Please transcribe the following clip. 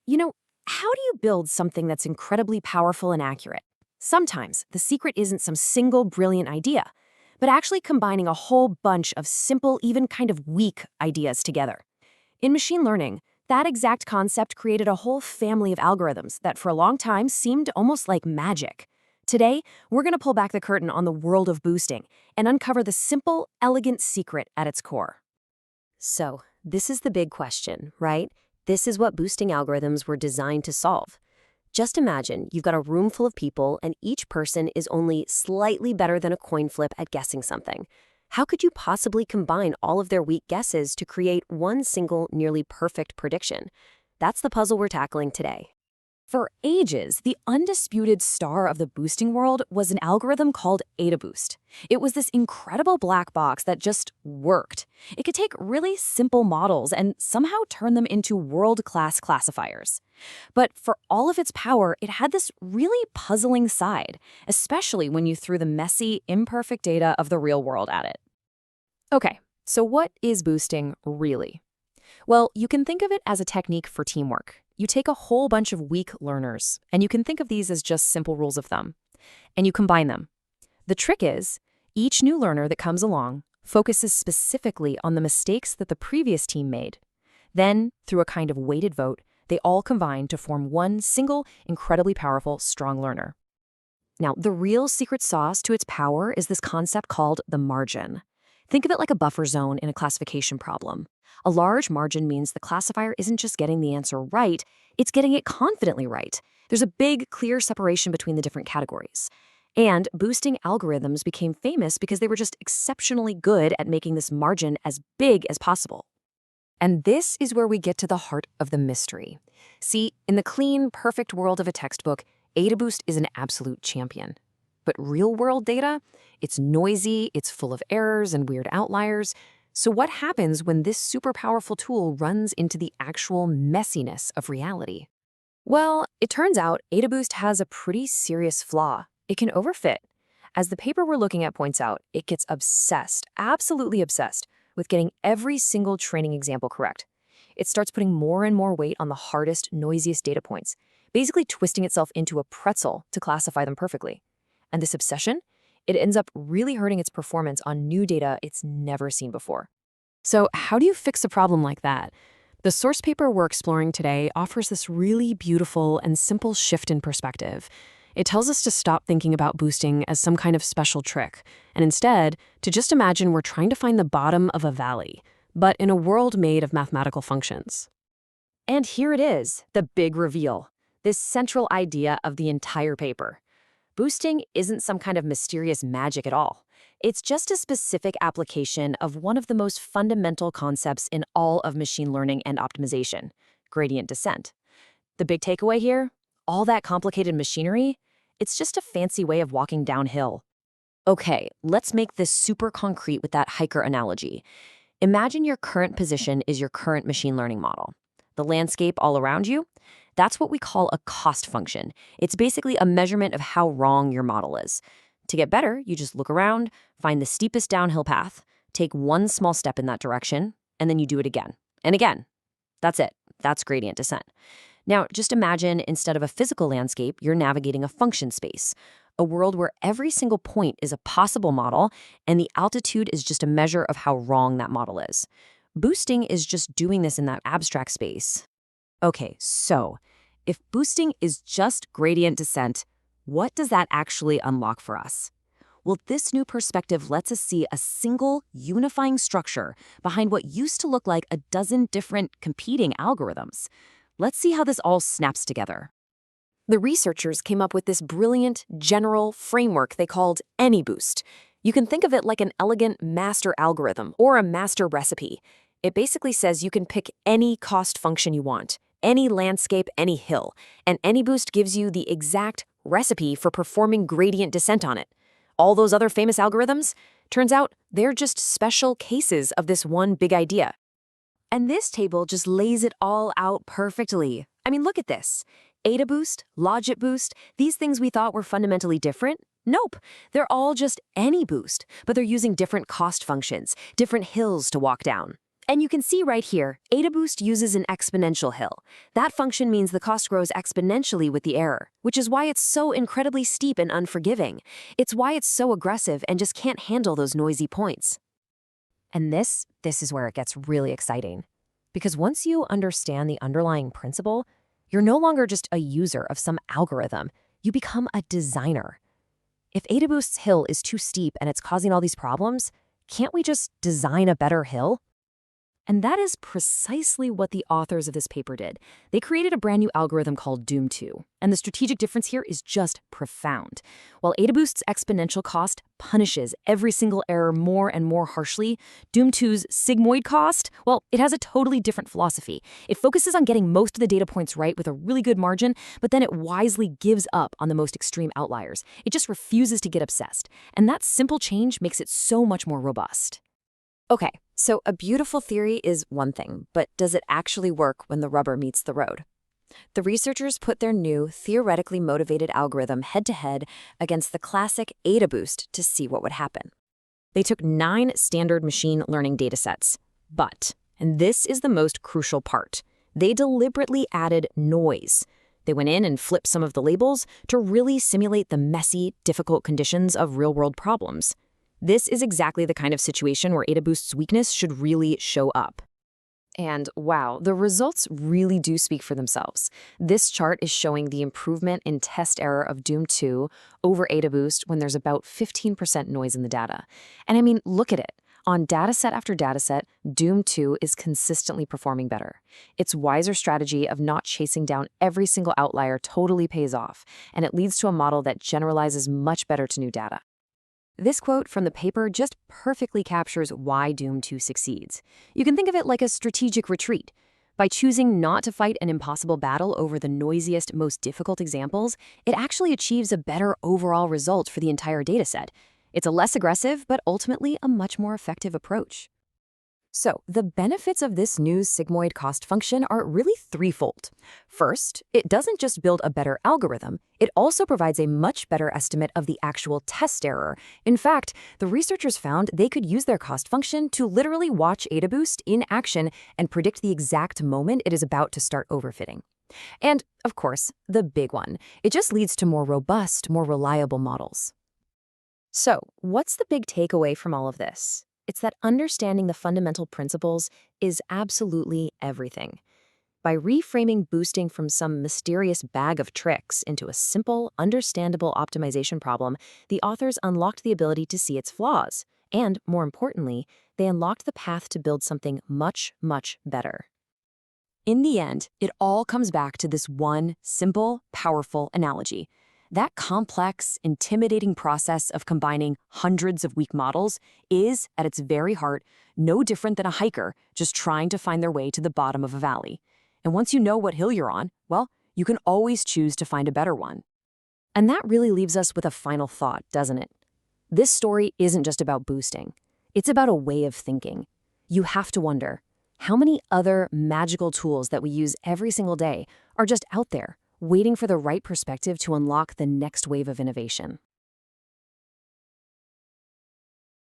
You know, how do you build something that's incredibly powerful and accurate? Sometimes the secret isn't some single brilliant idea, but actually combining a whole bunch of simple, even kind of weak ideas together. In machine learning, that exact concept created a whole family of algorithms that for a long time seemed almost like magic. Today, we're going to pull back the curtain on the world of boosting and uncover the simple, elegant secret at its core. So, this is the big question, right? This is what boosting algorithms were designed to solve. Just imagine you've got a room full of people and each person is only slightly better than a coin flip at guessing something. How could you possibly combine all of their weak guesses to create one single, nearly perfect prediction? That's the puzzle we're tackling today. For ages, the undisputed star of the boosting world was an algorithm called AdaBoost. It was this incredible black box that just worked. It could take really simple models and somehow turn them into world-class classifiers. But for all of its power, it had this really puzzling side, especially when you threw the messy, imperfect data of the real world at it. Okay, so what is boosting really? Well, you can think of it as a technique for teamwork. You take a whole bunch of weak learners, and you can think of these as just simple rules of thumb, and you combine them. The trick is, each new learner that comes along focuses specifically on the mistakes that the previous team made. Then, through a kind of weighted vote, they all combine to form one single, incredibly powerful, strong learner. Now, the real secret sauce to its power is this concept called the margin. Think of it like a buffer zone in a classification problem. A large margin means the classifier isn't just getting the answer right, it's getting it confidently right. There's a big, clear separation between the different categories. And boosting algorithms became famous because they were just exceptionally good at making this margin as big as possible. And this is where we get to the heart of the mystery. See, in the clean, perfect world of a textbook, AdaBoost is an absolute champion. But real-world data? It's noisy, it's full of errors and weird outliers. So what happens when this super powerful tool runs into the actual messiness of reality? Well, it turns out AdaBoost has a pretty serious flaw. It can overfit. As the paper we're looking at points out, it gets obsessed, absolutely obsessed, with getting every single training example correct. It starts putting more and more weight on the hardest, noisiest data points, basically twisting itself into a pretzel to classify them perfectly. And this obsession? It ends up really hurting its performance on new data it's never seen before. So how do you fix a problem like that? The source paper we're exploring today offers this really beautiful and simple shift in perspective. It tells us to stop thinking about boosting as some kind of special trick, and instead, to just imagine we're trying to find the bottom of a valley, but in a world made of mathematical functions. And here it is, the big reveal, this central idea of the entire paper. Boosting isn't some kind of mysterious magic at all. It's just a specific application of one of the most fundamental concepts in all of machine learning and optimization, gradient descent. The big takeaway here? All that complicated machinery? It's just a fancy way of walking downhill. Okay, let's make this super concrete with that hiker analogy. Imagine your current position is your current machine learning model. The landscape all around you? That's what we call a cost function. It's basically a measurement of how wrong your model is. To get better, you just look around, find the steepest downhill path, take one small step in that direction, and then you do it again and again. That's it. That's gradient descent. Now, just imagine instead of a physical landscape, you're navigating a function space, a world where every single point is a possible model, and the altitude is just a measure of how wrong that model is. Boosting is just doing this in that abstract space. Okay, so if boosting is just gradient descent, what does that actually unlock for us? Well, this new perspective lets us see a single, unifying structure behind what used to look like a dozen different competing algorithms. Let's see how this all snaps together. The researchers came up with this brilliant, general framework they called AnyBoost. You can think of it like an elegant master algorithm or a master recipe. It basically says you can pick any cost function you want, any landscape, any hill, and AnyBoost gives you the exact recipe for performing gradient descent on it. All those other famous algorithms? Turns out they're just special cases of this one big idea. And this table just lays it all out perfectly. I mean, look at this. AdaBoost, LogicBoost, these things we thought were fundamentally different? Nope, they're all just AnyBoost, but they're using different cost functions, different hills to walk down. And you can see right here, AdaBoost uses an exponential hill. That function means the cost grows exponentially with the error, which is why it's so incredibly steep and unforgiving. It's why it's so aggressive and just can't handle those noisy points. And this is where it gets really exciting. Because once you understand the underlying principle, you're no longer just a user of some algorithm. You become a designer. If AdaBoost's hill is too steep and it's causing all these problems, can't we just design a better hill? And that is precisely what the authors of this paper did. They created a brand new algorithm called Doom 2, and the strategic difference here is just profound. While AdaBoost's exponential cost punishes every single error more and more harshly, Doom 2's sigmoid cost, well, it has a totally different philosophy. It focuses on getting most of the data points right with a really good margin, but then it wisely gives up on the most extreme outliers. It just refuses to get obsessed, and that simple change makes it so much more robust. Okay, so a beautiful theory is one thing, but does it actually work when the rubber meets the road? The researchers put their new, theoretically motivated algorithm head-to-head against the classic AdaBoost to see what would happen. They took 9 standard machine learning datasets, but, and this is the most crucial part, they deliberately added noise. They went in and flipped some of the labels to really simulate the messy, difficult conditions of real-world problems. This is exactly the kind of situation where AdaBoost's weakness should really show up. And wow, the results really do speak for themselves. This chart is showing the improvement in test error of Doom 2 over AdaBoost when there's about 15% noise in the data. And I mean, look at it. On dataset after dataset, Doom 2 is consistently performing better. Its wiser strategy of not chasing down every single outlier totally pays off, and it leads to a model that generalizes much better to new data. This quote from the paper just perfectly captures why Doom 2 succeeds. You can think of it like a strategic retreat. By choosing not to fight an impossible battle over the noisiest, most difficult examples, it actually achieves a better overall result for the entire dataset. It's a less aggressive, but ultimately a much more effective approach. So, the benefits of this new sigmoid cost function are really threefold. First, it doesn't just build a better algorithm, it also provides a much better estimate of the actual test error. In fact, the researchers found they could use their cost function to literally watch AdaBoost in action and predict the exact moment it is about to start overfitting. And, of course, the big one, it just leads to more robust, more reliable models. So, what's the big takeaway from all of this? It's that understanding the fundamental principles is absolutely everything. By reframing boosting from some mysterious bag of tricks into a simple, understandable optimization problem, the authors unlocked the ability to see its flaws. And, more importantly, they unlocked the path to build something much, much better. In the end, it all comes back to this one simple, powerful analogy. That complex, intimidating process of combining hundreds of weak models is, at its very heart, no different than a hiker just trying to find their way to the bottom of a valley. And once you know what hill you're on, well, you can always choose to find a better one. And that really leaves us with a final thought, doesn't it? This story isn't just about boosting. It's about a way of thinking. You have to wonder, how many other magical tools that we use every single day are just out there, waiting for the right perspective to unlock the next wave of innovation?